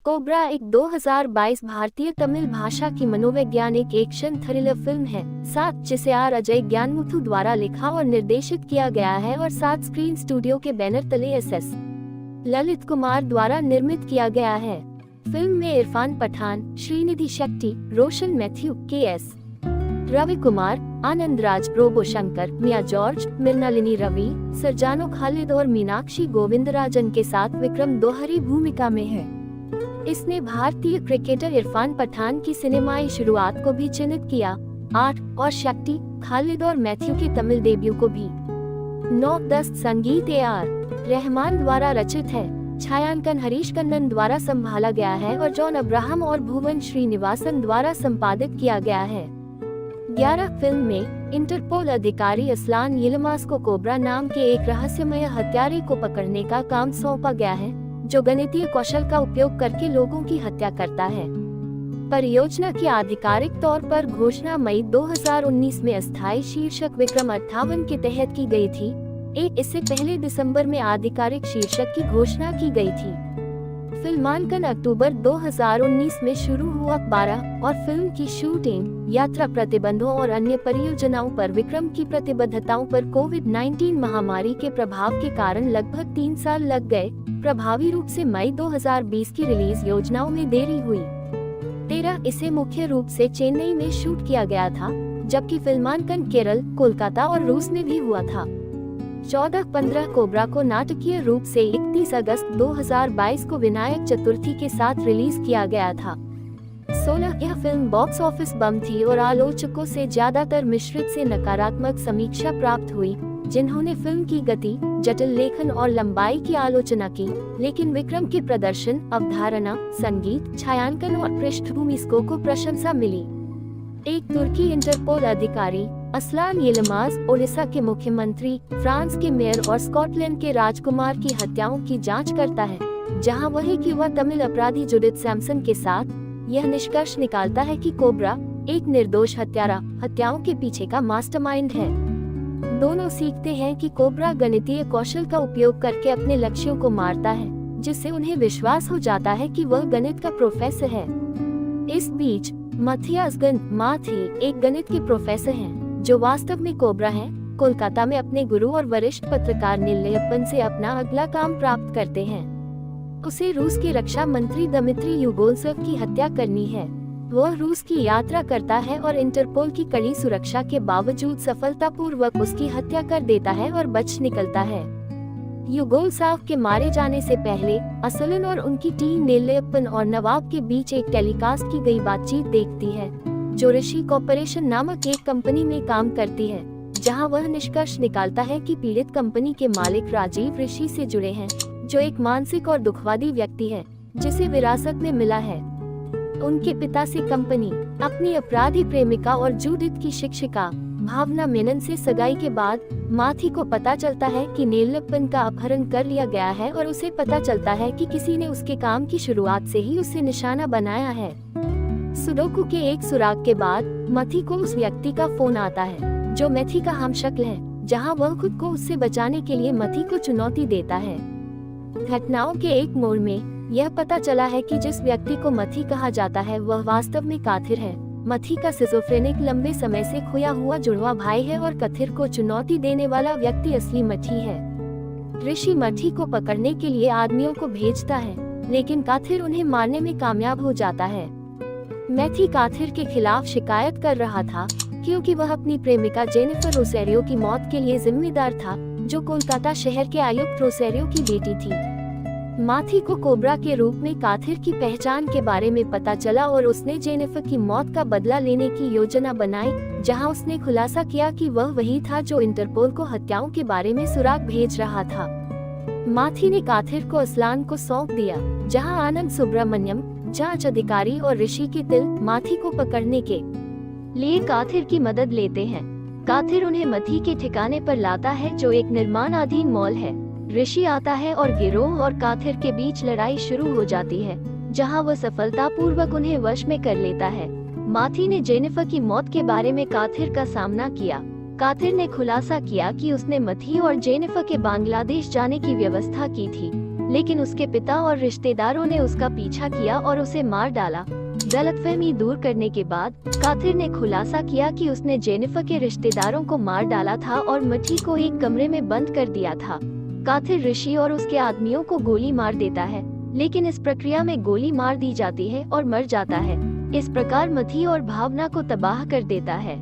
Cobra एक 2022 भारतीय तमिल भाषा की मनोवैज्ञानिक एक्शन थ्रिलर फिल्म है। साथ जिसे आर अजय ज्ञानमुथु द्वारा लिखा और निर्देशित किया गया है और साथ स्क्रीन स्टूडियो के बैनर तले एस ललित कुमार द्वारा निर्मित किया गया है। फिल्म में इरफान पठान, श्रीनिधि शेट्टी, रोशन Matthew, KS. Ravi Kumar, Anand Raj, robo Shankar, मिया जॉर्ज, मृणालिनी रवि, सरजानो खालिद और मीनाक्षी गोविंदराजन के साथ विक्रम दोहरी भूमिका में है। इसने भारतीय क्रिकेटर इरफान पठान की सिनेमाई शुरुआत को भी चिन्हित किया। 8 और शेट्टी, खालिद और मैथ्यू के तमिल डेब्यू को भी। 9-10 संगीत ए.आर. रहमान द्वारा रचित है। छायांकन हरीश कन्नन द्वारा संभाला गया है और जॉन अब्राहम और भुवन श्रीनिवासन द्वारा संपादित किया गया है। 11 फिल्म में इंटरपोल अधिकारी असलान यिल्माज़ को कोबरा नाम के एक रहस्यमय हत्यारे को पकड़ने का काम सौंपा गया है, जो गणितीय कौशल का उपयोग करके लोगों की हत्या करता है। परियोजना की आधिकारिक तौर पर घोषणा मई 2019 में अस्थायी शीर्षक विक्रम 58 के तहत की गई थी। इससे पहले दिसंबर में आधिकारिक शीर्षक की घोषणा की गई थी। फिल्मांकन अक्टूबर 2019 में शुरू हुआ। 12 और फिल्म की शूटिंग, यात्रा प्रतिबंधों और अन्य परियोजनाओं पर विक्रम की प्रतिबद्धताओं पर कोविड-19 महामारी के प्रभाव के कारण लगभग 3 साल लग गए। प्रभावी रूप से मई 2020 की रिलीज योजनाओं में देरी हुई। 13 इसे मुख्य रूप से चेन्नई में शूट किया गया था, जबकि फिल्मांकन केरल, कोलकाता और रूस में भी हुआ था। 14-15 कोबरा को नाटकीय रूप से 31 अगस्त 2022 को विनायक चतुर्थी के साथ रिलीज किया गया था। 16 यह फिल्म बॉक्स ऑफिस बम थी और आलोचकों से ज्यादातर मिश्रित से नकारात्मक समीक्षा प्राप्त हुई, जिन्होंने फिल्म की गति, जटिल लेखन और लंबाई की आलोचना की, लेकिन विक्रम के प्रदर्शन, अवधारणा, संगीत, छायांकन और पृष्ठभूमि स्कोर को प्रशंसा मिली। एक तुर्की इंटरपोल अधिकारी, असलान यिल्माज़, ओडिशा के मुख्यमंत्री, फ्रांस के मेयर और स्कॉटलैंड के राजकुमार की हत्याओं की जांच करता है, जहां वह एक युवा तमिल अपराधी जुडिथ सैमसन के साथ यह निष्कर्ष निकालता है कि कोबरा एक निर्दोष हत्यारा हत्याओं के पीछे का मास्टरमाइंड है। दोनों सीखते हैं कि कोबरा गणितीय कौशल का उपयोग करके अपने लक्ष्यों को मारता है, जिससे उन्हें विश्वास हो जाता है कि वह गणित का प्रोफेसर है। इस बीच माथियास माथी एक गणित के प्रोफेसर हैं, जो वास्तव में कोबरा हैं। कोलकाता में अपने गुरु और वरिष्ठ पत्रकार नीलयप्पन से अपना अगला काम प्राप्त करते हैं। उसे रूस के रक्षा मंत्री दमित्री युगोल्सेव की हत्या करनी है। वह रूस की यात्रा करता है और इंटरपोल की कड़ी सुरक्षा के बावजूद सफलतापूर्वक उसकी हत्या कर देता है और बच निकलता है। युगोस्लाव के मारे जाने से पहले असलन और उनकी टीम नीलयप्पन और नवाब के बीच एक टेलीकास्ट की गई बातचीत देखती है, जो ऋषि कॉर्पोरेशन नामक एक कंपनी में काम करती है, जहां वह निष्कर्ष निकालता है कि पीड़ित कंपनी के मालिक राजीव ऋषि से जुड़े हैं, जो एक मानसिक और दुखवादी व्यक्ति है, जिसे विरासत में मिला है। उनके पिता से कंपनी अपनी अपराधी प्रेमिका और जूडिथ की शिक्षिका भावना मेनन से सगाई के बाद माथी को पता चलता है कि नीलयप्पन का अपहरण कर लिया गया है और उसे पता चलता है कि किसी ने उसके काम की शुरुआत से ही उसे निशाना बनाया है। सुडोकू के एक सुराग के बाद मथी को उस व्यक्ति का फोन आता है, जो मैथी का हमशक्ल है, जहां वह खुद को उससे बचाने के लिए मथी को चुनौती देता है। घटनाओं के एक मोड़ में यह पता चला है कि जिस व्यक्ति को मथी कहा जाता है वह वास्तव में काथिर है। मथी का सिजोफ्रेनिक लंबे समय से खोया हुआ जुड़वा भाई है और कथिर को चुनौती देने वाला व्यक्ति असली मथी है। ऋषि मथी को पकड़ने के लिए आदमियों को भेजता है, लेकिन काथिर उन्हें मारने में कामयाब हो जाता है। मैथी काथिर के खिलाफ शिकायत कर रहा था, क्योंकि वह अपनी प्रेमिका जेनिफर रोसेरियो की मौत के लिए जिम्मेदार था, जो कोलकाता शहर के आयुक्त रोसेरियो की बेटी थी। माथी को कोबरा के रूप में काथिर की पहचान के बारे में पता चला और उसने जेनिफर की मौत का बदला लेने की योजना बनाई, जहां उसने खुलासा किया कि वह वही था जो इंटरपोल को हत्याओं के बारे में सुराग भेज रहा था। माथी ने काथिर को असलान को सौंप दिया, जहां आनंद सुब्रमण्यम, जांच अधिकारी और ऋषि के तिल माथी को पकड़ने के लिए काथिर की मदद लेते हैं। काथिर उन्हें मथी के ठिकाने पर लाता है, जो एक निर्माणाधीन मॉल है। ऋषि आता है और गिरोह और काथिर के बीच लड़ाई शुरू हो जाती है, जहां वह सफलतापूर्वक उन्हें वश में कर लेता है। माथी ने जेनिफर की मौत के बारे में काथिर का सामना किया। काथिर ने खुलासा किया कि उसने मथी और जेनिफर के बांग्लादेश जाने की व्यवस्था की थी। लेकिन उसके पिता और रिश्तेदारों ने उसका पीछा किया और उसे मार डाला। गलतफहमी दूर करने के बाद काथिर ने खुलासा किया कि उसने जेनिफर के रिश्तेदारों को मार डाला था और मठी को एक कमरे में बंद कर दिया था। काथिर ऋषि और उसके आदमियों को गोली मार देता है, लेकिन इस प्रक्रिया में गोली मार दी जाती है और मर जाता है। इस प्रकार मथी और भावना को तबाह कर देता है।